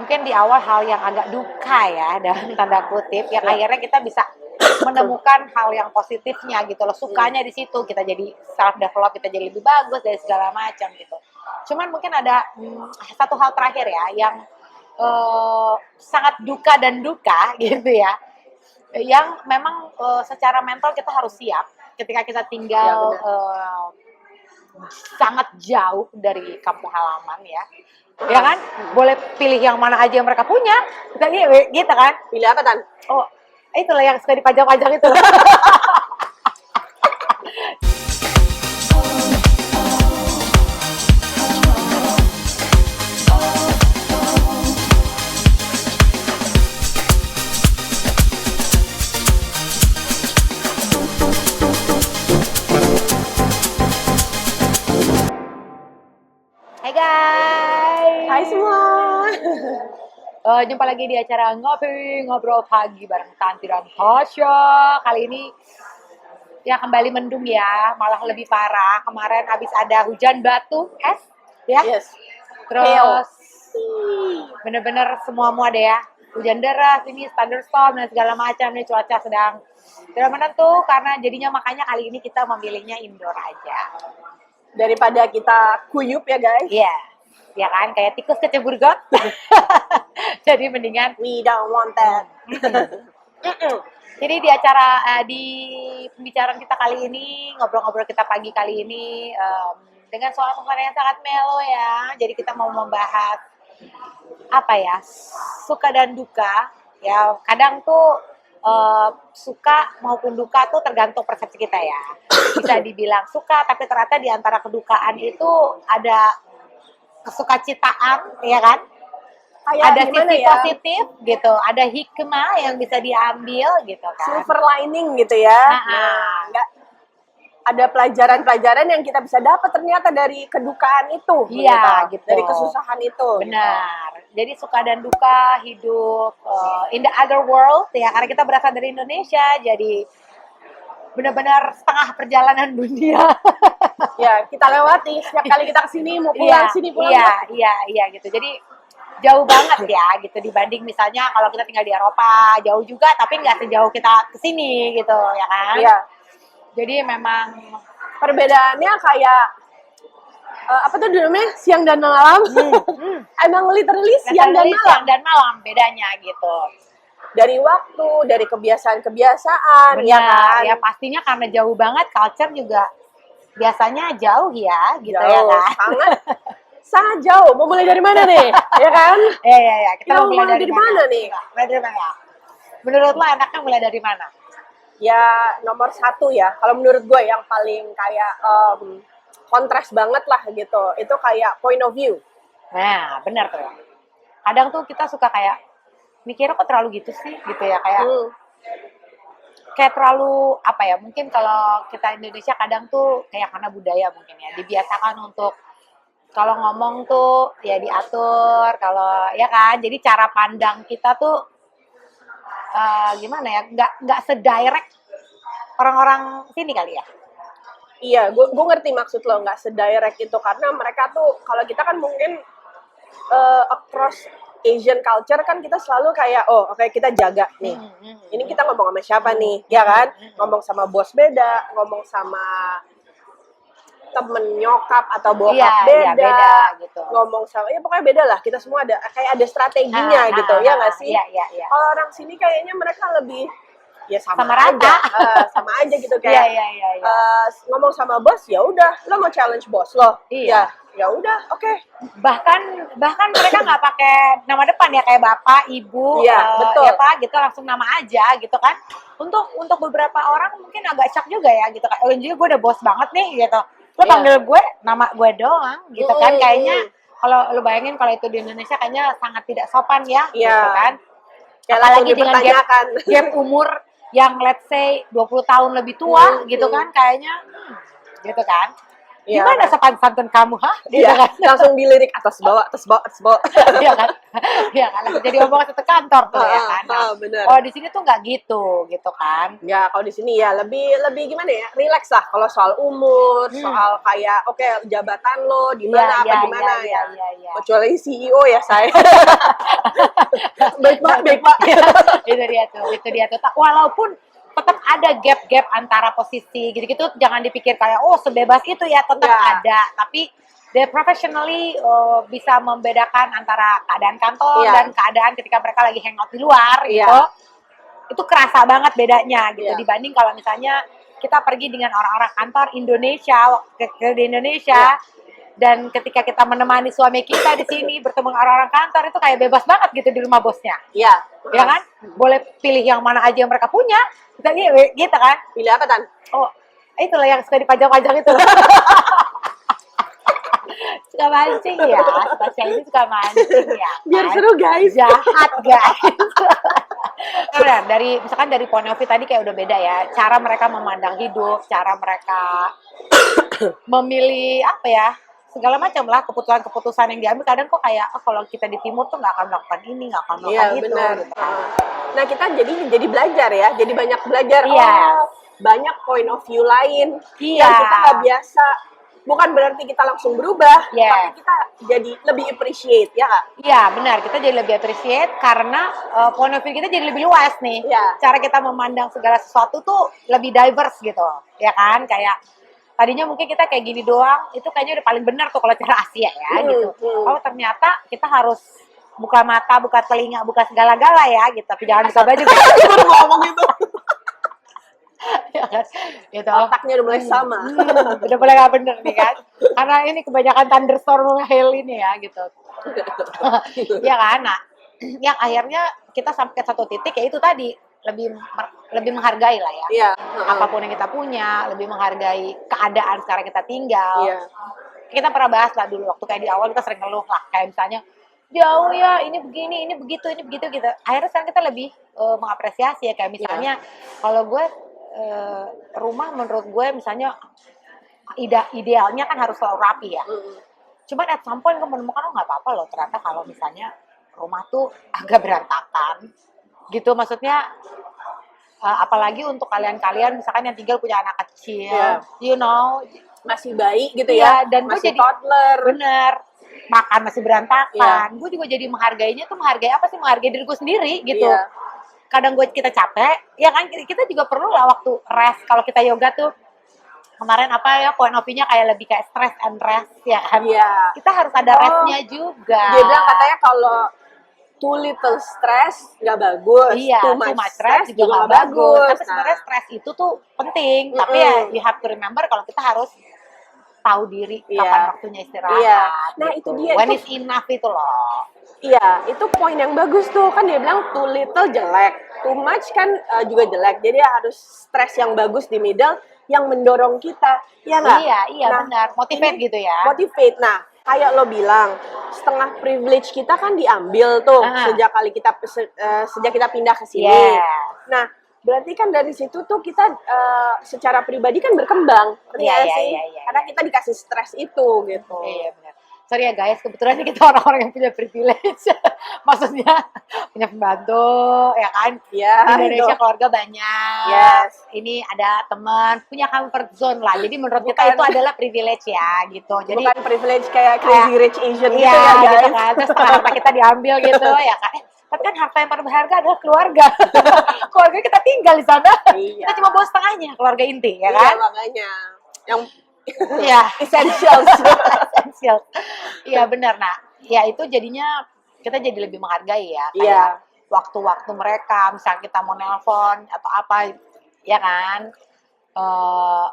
mungkin di awal hal yang agak duka ya dalam tanda kutip yang akhirnya kita bisa menemukan hal yang positifnya gitu loh, sukanya di situ, kita jadi self develop, kita jadi lebih bagus dari segala macam gitu. Cuman mungkin ada satu hal terakhir ya yang sangat duka dan duka gitu ya, yang memang secara mental kita harus siap ketika kita tinggal sangat jauh dari kampung halaman ya. Ya kan? Boleh pilih yang mana aja yang mereka punya. Kita gitu kan? Pilih apa, Tan? Oh, itulah yang suka dipajang-pajang itu. Hai guys. Hai semua. Jumpa lagi di acara ngobrol pagi bareng Tanti dan Tasya. Kali ini ya kembali mendung ya, malah lebih parah. Kemarin habis ada hujan batu es, ya. Yes. Terus bener-bener semua deh ya. Hujan deras, ini thunderstorm dan segala macam. Nih cuaca sedang tidak menentu karena jadinya makanya kali ini kita memilihnya indoor aja. Daripada kita kuyup ya guys. Iya, ya kan kayak tikus kecebur got. Jadi mendingan We don't want that. Jadi di acara di pembicaraan kita kali ini, ngobrol-ngobrol kita pagi kali ini dengan suasana yang sangat melo ya. Jadi kita mau membahas apa ya, suka dan duka ya. Kadang tuh suka maupun duka tuh tergantung persepsi kita ya. Bisa dibilang suka, tapi ternyata di antara kedukaan itu ada kesukacitaan, ya kan? Kayak Ada gimana sisi ya? positif gitu, ada hikmah yang bisa diambil gitu kan. Silver lining gitu ya. Nah, enggak ada pelajaran-pelajaran yang kita bisa dapat ternyata dari kedukaan itu. Iya, gitu. Dari kesusahan itu. Benar. Jadi suka dan duka hidup in the other world ya, karena kita berasal dari Indonesia, jadi benar-benar setengah perjalanan dunia. Ya, kita lewati setiap kali kita kesini mau pulang sini pulang. Iya gitu. Jadi jauh banget ya gitu dibanding misalnya kalau kita tinggal di Eropa, jauh juga tapi nggak sejauh kita kesini gitu ya kan. Iya. Jadi memang perbedaannya kayak apa tuh namanya, siang dan malam. Emang literally siang dan malam bedanya gitu. Dari waktu, dari kebiasaan-kebiasaan. Benar, ya kan? ya pastinya karena jauh banget, culture juga biasanya jauh ya gitu Jauh, ya kan. sangat jauh. Mau mulai dari mana nih? Ya kan? Iya. Kita mau mulai dari mana nih? Mulai dari mana? Menurut lo enaknya mulai dari mana? Ya nomor 1 ya. Kalau menurut gue yang paling kayak kontras banget lah gitu. Itu kayak point of view. Nah, benar tuh. Kadang tuh kita suka kayak mikirnya kok terlalu gitu sih gitu ya, kayak terlalu apa ya, mungkin kalau kita Indonesia kadang tuh kayak karena budaya mungkin ya, dibiasakan untuk kalau ngomong tuh ya diatur, kalau ya kan, jadi cara pandang kita tuh gimana ya, nggak sedirect orang-orang sini kali ya. Iya, gue ngerti maksud lo, nggak sedirect itu karena mereka tuh, kalau kita kan mungkin across Asian culture kan kita selalu kayak oke, kita jaga nih. Ini kita ngomong sama siapa nih, ya kan? Ngomong sama bos beda, ngomong sama temen nyokap atau bokap beda, gitu. Ngomong sama ya pokoknya beda lah. Kita semua ada kayak ada strateginya gitu, ya nggak sih? Iya. Kalau orang sini kayaknya mereka lebih ya sama rata. aja, sama aja gitu kayak. Iya. Ngomong sama bos ya udah, lo mau challenge bos lo, Iya. Ya udah, oke. Bahkan mereka nggak pakai nama depan ya, kayak bapak, ibu, betul. ya pak gitu, langsung nama aja gitu kan. Untuk beberapa orang mungkin agak shock juga ya gitu kan. Jadi gue udah bos banget nih gitu. Lo panggil gue nama gue doang gitu kan. Kayaknya kalau lo bayangin kalau itu di Indonesia kayaknya sangat tidak sopan ya gitu kan. Kayak apalagi dengan gap umur yang let's say 20 tahun lebih tua gitu kan, kayaknya gitu kan. Gimana sopan santun kamu, Gitu kan? Langsung dilirik atas bawah. Iya kan? Langsung jadi omongan satu kantor tuh ya kan. Bener. Kalau di sini tuh nggak gitu kan? Ya kalau di sini ya lebih gimana ya? Relax lah kalau soal umur, soal kayak jabatan lo di mana apa gimana ya. Iya. Kecuali CEO ya saya. baik pak. Itu dia tuh. Walaupun tetap ada gap-gap antara posisi gitu-gitu, jangan dipikir kayak oh sebebas itu ya, tetap ada, tapi they professionally bisa membedakan antara keadaan kantor dan keadaan ketika mereka lagi hangout di luar gitu. Itu kerasa banget bedanya gitu dibanding kalau misalnya kita pergi dengan orang-orang kantor Indonesia di Indonesia dan ketika kita menemani suami kita di sini bertemu dengan orang-orang kantor itu kayak bebas banget gitu di rumah bosnya. Ya kan? Boleh pilih yang mana aja yang mereka punya. Kita gitu kan? Pilih apa, Tan? Oh, itulah yang suka dipajang-pajang itu. Suka mancing ya, Tasya ini suka mancing ya. Biar seru guys. Jahat guys. Nah, misalkan dari point of view tadi kayak udah beda ya. Cara mereka memandang hidup, cara mereka memilih apa ya, segala macam lah keputusan-keputusan yang diambil. Kadang kok kayak kalau kita di timur tuh nggak akan melakukan ini, nggak akan melakukan itu. Benar. Gitu kan. Nah kita jadi belajar ya, jadi banyak belajar. Banyak point of view lain yang kita nggak biasa. Bukan berarti kita langsung berubah, tapi kita jadi lebih appreciate, ya Kak? Iya, benar. Kita jadi lebih appreciate karena point of view kita jadi lebih luas nih. Cara kita memandang segala sesuatu tuh lebih diverse gitu, ya kan? Kayak tadinya mungkin kita kayak gini doang, itu kayaknya udah paling benar tuh kalau cara Asia ya gitu. Oh ternyata kita harus buka mata, buka telinga, buka segala-gala ya gitu. Tapi jangan buka baju. Baru ngomong gitu. Ya kan? Gitu. Otaknya udah mulai sama. Udah mulai gak bener nih kan. Karena ini kebanyakan thunderstorm hail ini ya gitu. Ya kan. Nah, yang akhirnya kita sampai ke satu titik ya itu tadi lebih menghargai lah ya. Apapun yang kita punya, lebih menghargai keadaan sekarang kita tinggal. Kita pernah bahas lah dulu waktu kayak di awal kita sering ngeluh lah kayak misalnya jauh ya, ini begini, ini begitu gitu. Akhirnya sekarang kita lebih mengapresiasi ya kayak misalnya kalau gue rumah menurut gue misalnya idealnya kan harus selalu rapi ya. Cuman at some point gue menemukan nggak apa-apa loh ternyata kalau misalnya rumah tuh agak berantakan gitu, maksudnya apalagi untuk kalian misalkan yang tinggal punya anak kecil, you know, masih bayi gitu ya, dan masih gue jadi toddler, bener makan masih berantakan, gue juga jadi menghargainya tuh menghargai apa sih, menghargai diri gue sendiri gitu. Kadang kita capek, ya kan kita juga perlu lah waktu rest. Kalau kita yoga tuh kemarin apa ya point of view-nya kayak lebih kayak stress and rest ya kan. Kita harus ada restnya juga. Dia bilang katanya kalau too little stress nggak bagus, too much stress juga nggak bagus. Tapi sebenarnya stress itu tuh penting. Tapi ya you have to remember kalau kita harus tahu diri kapan waktunya istirahat. Nah gitu. itu dia. When it's enough itu loh. Iya, itu poin yang bagus tuh. Kan dia bilang too little jelek, too much kan juga jelek. Jadi harus stres yang bagus di middle yang mendorong kita. Ya nggak? Iya benar. Motivate gitu ya. Motivate. Nah, kayak lo bilang, setengah privilege kita kan diambil tuh sejak kita pindah ke sini. Nah, berarti kan dari situ tuh kita secara pribadi kan berkembang. Karena kita dikasih stres itu gitu. Iya benar. Sorry ya guys, kebetulan kita orang-orang yang punya privilege. Maksudnya punya pembantu, ya kan? Di Indonesia keluarga banyak. Ini ada teman, punya comfort zone lah. Jadi menurut kita itu adalah privilege ya, gitu. Jadi bukan privilege kayak crazy rich Asian gitu ya, guys. Gitu kan. Terus harta kita diambil gitu, ya kan? Tapi kan harta yang paling berharga adalah keluarga. Keluarga kita tinggal di sana. Kita cuma bawa setengahnya, keluarga inti, ya kan? Iya, makanya. Yang essentials. Iya benar. Nah, ya itu jadinya kita jadi lebih menghargai ya. Kayak waktu-waktu mereka, misalnya kita mau nelpon atau apa, ya kan?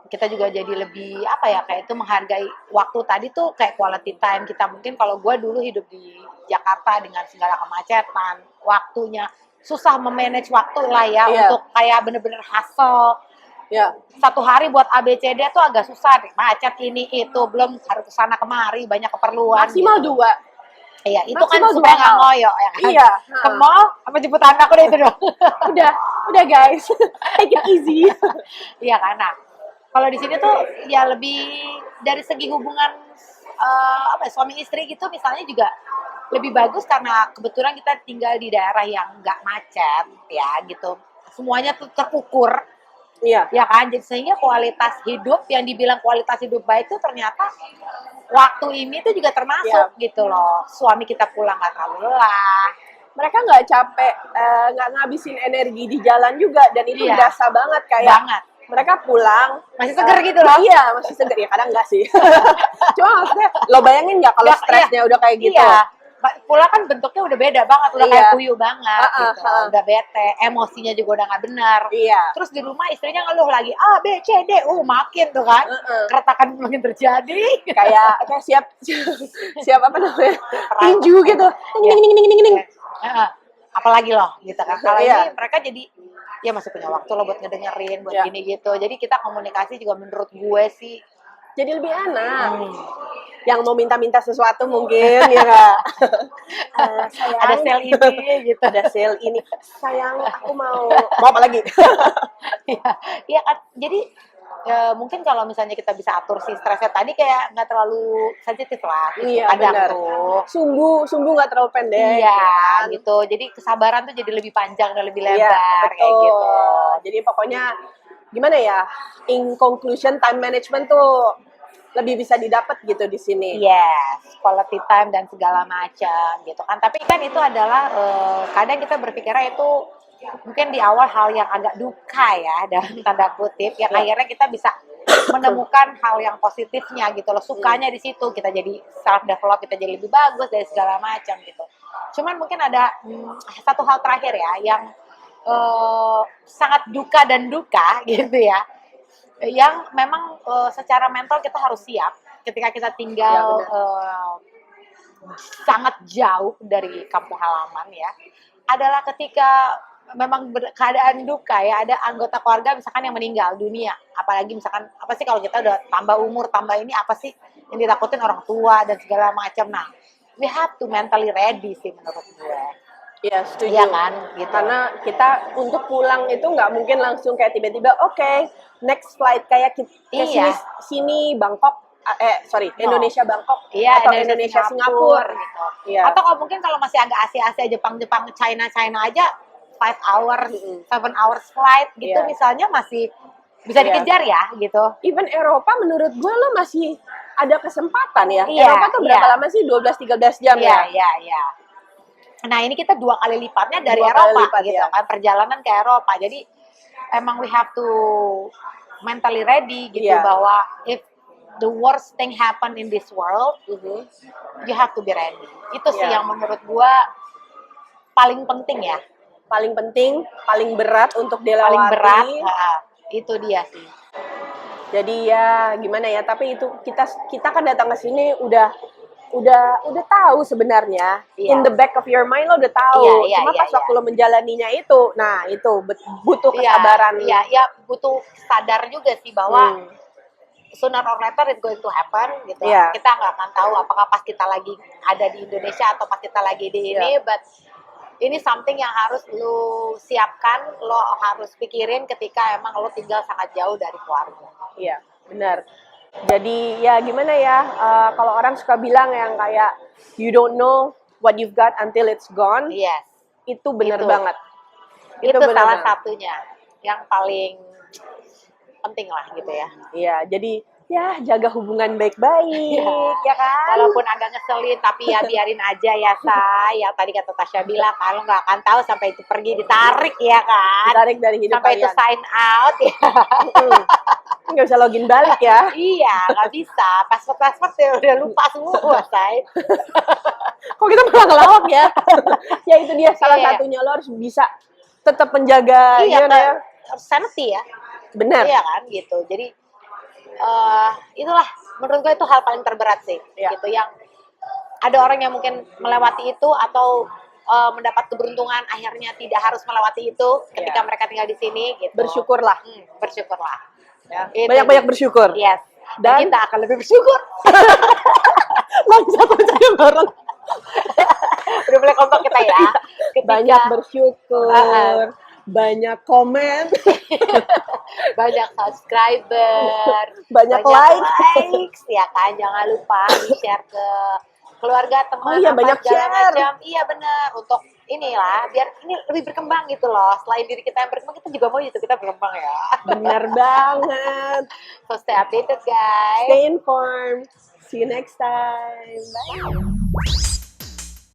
Kita juga jadi lebih apa ya, kayak itu menghargai waktu tadi tuh kayak quality time kita. Mungkin kalau gue dulu hidup di Jakarta dengan segala kemacetan, waktunya susah memanage waktu lah ya untuk kayak bener-bener hustle. Satu hari buat ABCD tuh agak susah deh, macet ini itu, belum harus kesana kemari, banyak keperluan. Maksimal gitu. 2. Iya, itu kan supaya nggak ngoyo ya kan. Ke mall apa jemput anak udah itu dong. udah guys, take it easy. Iya kan. Nah, kalau di sini tuh ya lebih dari segi hubungan suami istri gitu misalnya juga lebih bagus karena kebetulan kita tinggal di daerah yang nggak macet ya gitu. Semuanya tuh terukur. Ya kan, jadi sehingga kualitas hidup yang dibilang kualitas hidup baik itu ternyata waktu ini tuh juga termasuk gitu loh. Suami kita pulang nggak terlalu lelah, mereka nggak capek, nggak ngabisin energi di jalan juga, dan itu Iya. berasa banget kayak Banget. mereka pulang Masih seger gitu loh. Iya, masih seger ya, kadang enggak sih. Cuma maksudnya lo bayangin nggak kalau Nggak, stresnya udah kayak gitu. Iya. Pulang kan bentuknya udah beda banget, udah kayak Iya. puyuh banget gitu. Udah bete, emosinya juga udah nggak benar. Iya. Terus di rumah istrinya ngeluh lagi, A, B, C, D, makin tuh kan. Keretakan makin terjadi. Kayak siap apa namanya? Tinju gitu. Ting ting ting ting ting ting. Heeh. Apalagi loh gitu kan. Kalau Iya. ini mereka jadi ya masih punya waktu loh buat ngedengerin, buat Iya. gini gitu. Jadi kita komunikasi juga menurut gue sih Jadi lebih enak. Yang mau minta-minta sesuatu mungkin ya nggak? Sayang, ada sel ini gitu. ada sale ini. Sayang, aku mau apa lagi? Iya, iya kan. Jadi mungkin kalau misalnya kita bisa atur si stresnya tadi kayak nggak terlalu sensitif lah. Gitu. Iya, Kadang benar. tuh. Sumbu nggak terlalu pendek. Iya, kan? gitu. Jadi kesabaran tuh jadi lebih panjang dan lebih Iya, lebar kayak betul. gitu. Jadi pokoknya gimana ya? In conclusion, time management tuh lebih bisa didapat gitu di sini. Yes, quality time dan segala macam gitu kan. Tapi kan itu adalah kadang kita berpikirnya itu mungkin di awal hal yang agak duka ya dalam tanda kutip yang akhirnya kita bisa menemukan hal yang positifnya gitu loh. Sukanya di situ kita jadi self develop, kita jadi lebih bagus dari segala macam gitu. Cuman mungkin ada satu hal terakhir ya yang sangat duka dan duka gitu ya. Yang memang secara mental kita harus siap ketika kita tinggal sangat jauh dari kampung halaman ya, adalah ketika memang keadaan duka ya, ada anggota keluarga misalkan yang meninggal dunia, apalagi misalkan apa sih kalau kita udah tambah umur, tambah ini apa sih yang ditakutin orang tua dan segala macam. Nah, we have to mentally ready sih menurut gue. Iya, setuju. Iya kan, gitu. Karena kita untuk pulang itu nggak mungkin langsung kayak tiba-tiba, oke, next flight kayak ke Iya. sini Bangkok, Indonesia Bangkok, Iya, atau Indonesia Singapura. gitu. Iya. Atau kalau mungkin kalau masih agak Asia-Asia, Jepang-Jepang, China aja 5 hours, 7 hours flight gitu Iya. misalnya masih bisa Iya. dikejar ya gitu. Even Eropa menurut gue lo masih ada kesempatan ya. Iya, Eropa tuh berapa iya. lama sih? 12-13 jam Iya, ya? iya, iya. Nah, ini kita 2 kali lipatnya dari 2 kali Eropa lipat, gitu ya. kan, perjalanan ke Eropa. Jadi emang we have to mentally ready gitu Iya. bahwa if the worst thing happen in this world, you have to be ready. Itu sih Iya. yang menurut gua paling penting ya. Paling penting, paling berat untuk dilewati. Paling berat, itu dia sih. Jadi ya gimana ya, tapi itu kita kan datang ke sini udah tahu sebenarnya. Iya. In the back of your mind lo udah tahu. Iya, iya, Cuma iya, pas waktu lo menjalaninya itu, nah itu butuh kesabaran. Iya, ya butuh sadar juga sih bahwa sooner or later it's going to happen gitu. Iya. Kita nggak akan tahu apakah pas kita lagi ada di Indonesia atau pas kita lagi di ini, but ini something yang harus lu siapkan, lo harus pikirin ketika emang lo tinggal sangat jauh dari keluarga. Iya, benar. Jadi ya gimana ya, kalau orang suka bilang yang kayak you don't know what you've got until it's gone, Yes, itu benar Itu. banget. itu benar salah banget. satunya yang paling penting lah gitu ya. Iya, jadi ya jaga hubungan baik-baik, ya kan? Walaupun agak ngeselin, tapi ya biarin aja ya, Say. Yang tadi kata Tasya bilang, kalau nggak akan tahu sampai itu pergi, ditarik ya kan? Ditarik dari hidup Sampai itu kalian. sign out ya. Nggak bisa login balik ya. Iya, nggak bisa. Password ya udah lupa semua, Say. Kok kita malah ngelawak ya? Ya itu dia salah Iya. satunya, lo harus bisa tetap menjaga Iya, gimana ya? sanity ya. Benar. Iya kan, gitu. Jadi, itulah, menurut gue itu hal paling terberat sih. Iya. Gitu, yang ada orang yang mungkin melewati itu atau mendapat keberuntungan akhirnya tidak harus melewati itu ketika Iya. mereka tinggal di sini gitu. Bersyukurlah. Bersyukurlah. Ya. Itu. Banyak-banyak bersyukur. Yes. Dan- Dan kita akan lebih bersyukur. Bangsat percaya bareng. Udah mulai kompak kita ya. Ketika Banyak bersyukur. Banyak komen. banyak subscriber, Banyak likes, ya kan. Jangan lupa di-share ke keluarga, teman, Oh iya, apa, banyak segala share. macam. Iya benar, untuk inilah biar ini lebih berkembang gitu loh. Selain diri kita yang berkembang, kita juga mau YouTube kita berkembang ya. Benar banget. So stay updated guys. Stay informed. See you next time. Bye.